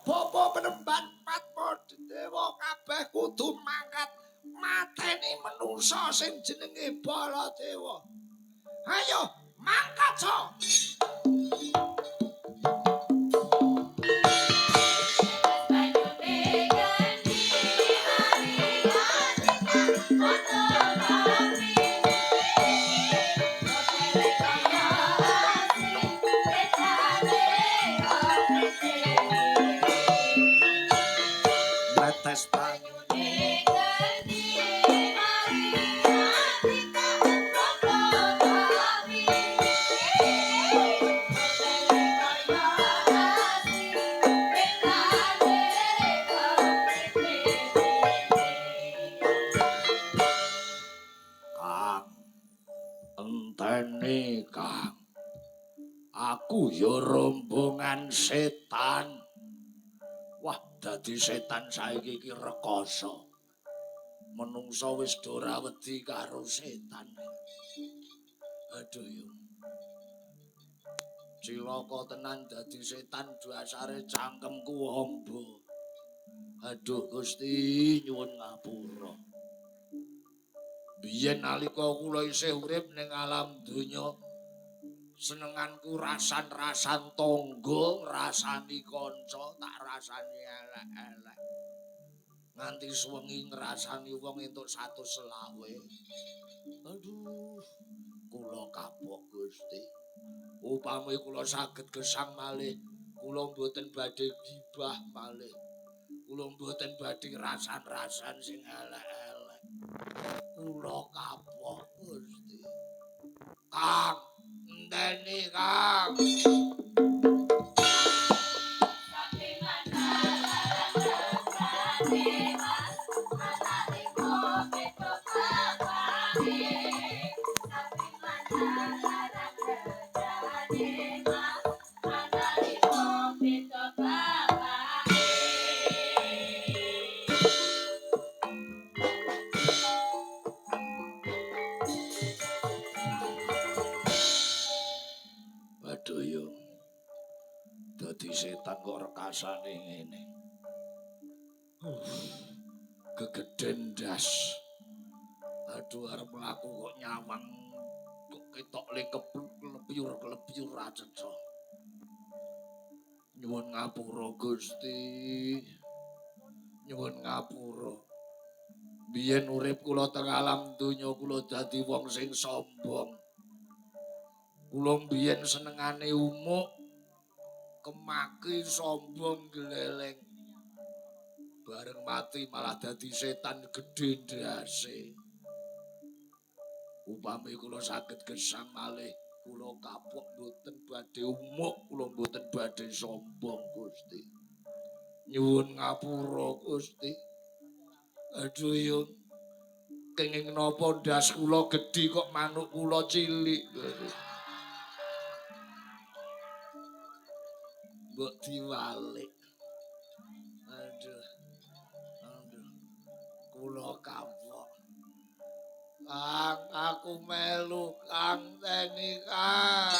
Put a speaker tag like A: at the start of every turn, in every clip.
A: Bapa penemban Patma Dewa kabeh kudu mangkat mateni menungsa sing jenenge Baladewa. Ayo mangkat so. Netes banyu enteni Kang. Aku ya rombongan setan. Wah, dadi setan saiki iki rekoso. Menungsa wis ora wedi karo setan. Aduh yo. Cilaka tenan dadi setan dasare cangkemku amba. Aduh Gusti nyuwun ngapura. Biyen nalika kula isih urip ning alam donya senenganku rasan-rasan tangga, ngrasani kanca, tak rasani elek-elek. Nganti suwengi ngrasani wong entuk 120. Aduh, kula kapok Gusti. Upami kula saged gesang malih, kula mboten badhe gibah malih. Kula mboten badhe rasan-rasan sing elek-elek. Kula kapok Gusti. Kang, enteni Kang. Waduh yo. Dadi setan kok rekasane ngene. Gegeden ndas. Aduh arep mlaku kok nyawang kok ketok le klepyur racetha. Nyuwun ngapura Gusti. Nyuwun ngapura. Biyen urip kula teng alam donya kula dadi wong sing sombong. Kula biyen senengane umuk, kemaki sombong gleleng. Bareng mati malah dadi setan gedhe ndase. Upami kula saged gesang malih, kula kapok mboten badhe umuk, kula mboten badhe sombong Gusti. Nyuwun ngapura Gusti. Aduh yo. Kenging napa ndas kula gedhi kok manuk kula cilik. Mbok diwalik. Aduh. Kula kapok. Kang, aku melu Kang teni Kang.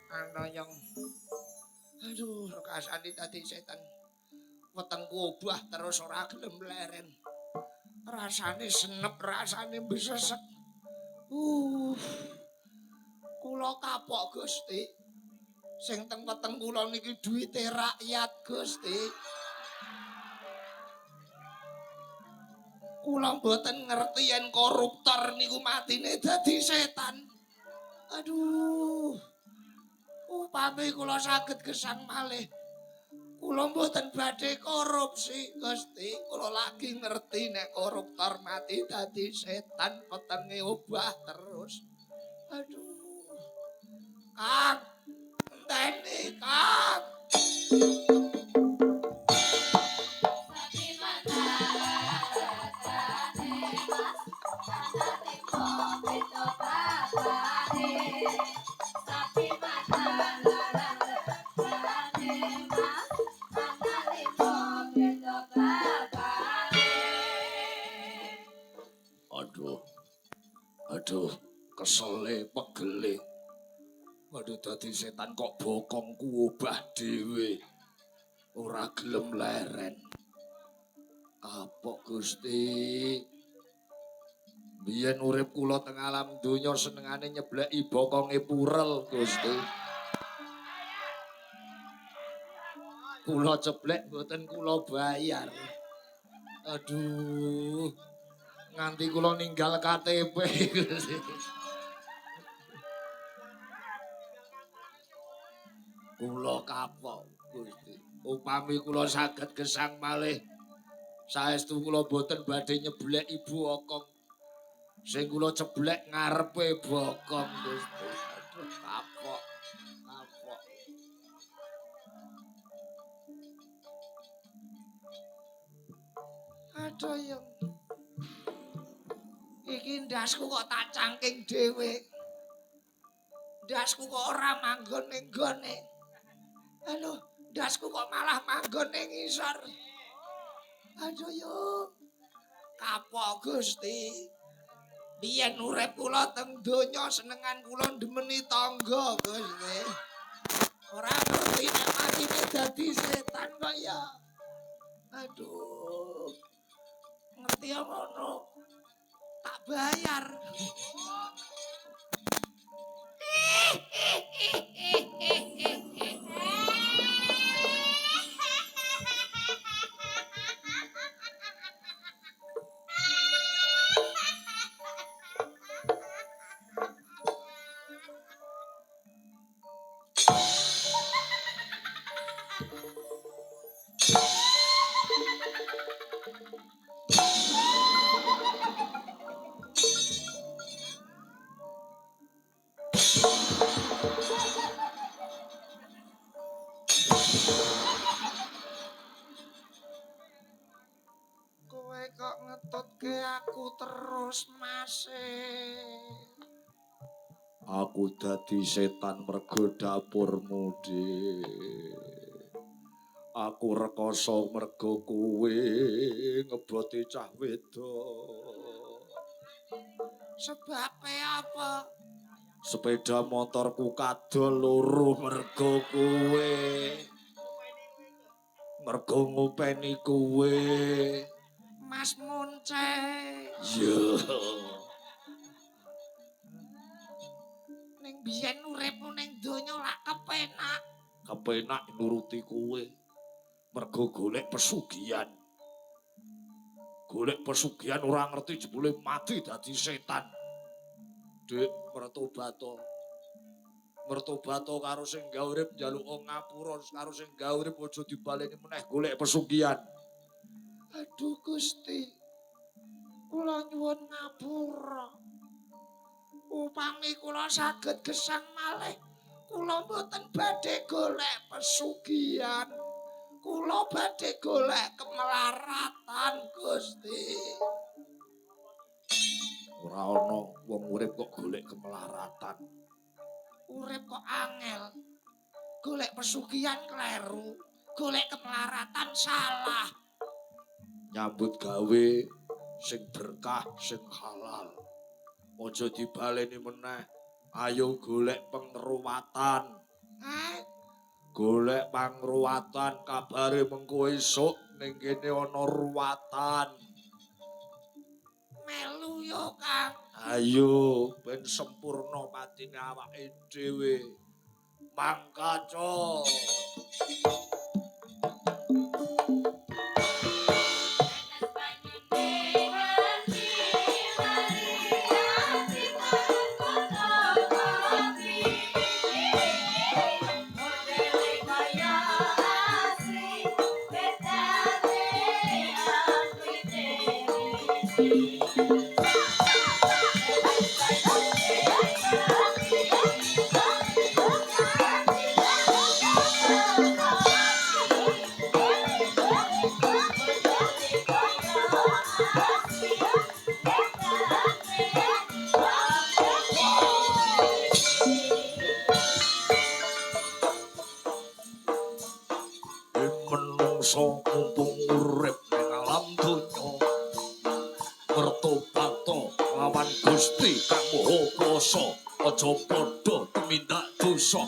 A: Anoyong. Aduh, rekasane dadi setan. Wetengku obah terus ora gelem leren. Rasane senep, rasane besesek. Kula kapok Gusti. Sing teng weteng kula niki duwite rakyat Gusti. Kula mboten ngerti yen koruptor niku matine dadi setan. Aduh. Upami kula saged gesang malih. Kula mboten badhe korupsi, Gusti. Kula lagi ngerti nek koruptor mati dadi setan wetenge obah terus. Aduh. Kang, enteni Kang. Aduh, aduh, kesele pegele. Waduh dadi setan kok bokongku obah dhewe. Ora gelem leren. Kapok Gusti. Biyen urip kula teng alam donya senengane nyebleki bokonge purel Gusti. Kula ceblek mboten kula bayar. Aduh. Nganti kula ninggal KTP Gusti. Kula kapok Gusti. Upami kula saged gesang malih saestu kula boten badhe nyeblek ibu okong. Sing kula ceblek ngarepe bokong Gusti. Aduh kapok. Kapok. Aduh yo. Iki ndasku kok tak cangking dhewe. Ndasku kok ora manggon ning gone. Aduh, ndasku kok malah manggon ning ngisor. Aduh yo. Kapok Gusti. Biyen urip kula teng donya senengan kula ndemeni tangga Gusti. Ora ngerti nek matine dadi setan kok ya. Aduh. Ngerti apa ngono? Tak bayar. Kowe kok ngetutke aku terus masih. Aku dadi setan mergo dapurmu Dik. Aku rekoso mergo kowe ngeboti cah wedok. Sebabe apa? Sepeda motorku kadol loro mergo kowe. Mergo ngopeni kowe. Mas Munce. Yo. Ning biyen uripmu ning donya lak kepenak. Kepenak nuruti kowe. Mergo golek pesugihan. Golek pesugihan ora ngerti jebule mati dadi setan. Dik, mertobato. Mertobato karo sing gawe urip njaluk ngapura, karo sing gawe urip aja dibaleni meneh golek pesugihan. Aduh Gusti. Kula nyuwun ngapura. Upami kula saged gesang malih, kula mboten badhe golek pesugihan. Kula badhe golek kemelaratan Gusti. Ora ana wong urip kok golek kemelaratan. Urip kok angel. Golek pesugihan kleru, golek kemelaratan salah. Nyambut gawe sing berkah, sing halal. Aja dibaleni meneh. Ayo golek pengruwatan. Golek pangruwatan, kabare mengko esuk ning kene ana ruwatan. Melu yo, Kang. Ayo ben sempurna patine awake dhewe. Mangkaca. dosa mumpung urip ning alam donya bertobat lawan Gusti kang Maha Kuwasa aja padha tumindak dosa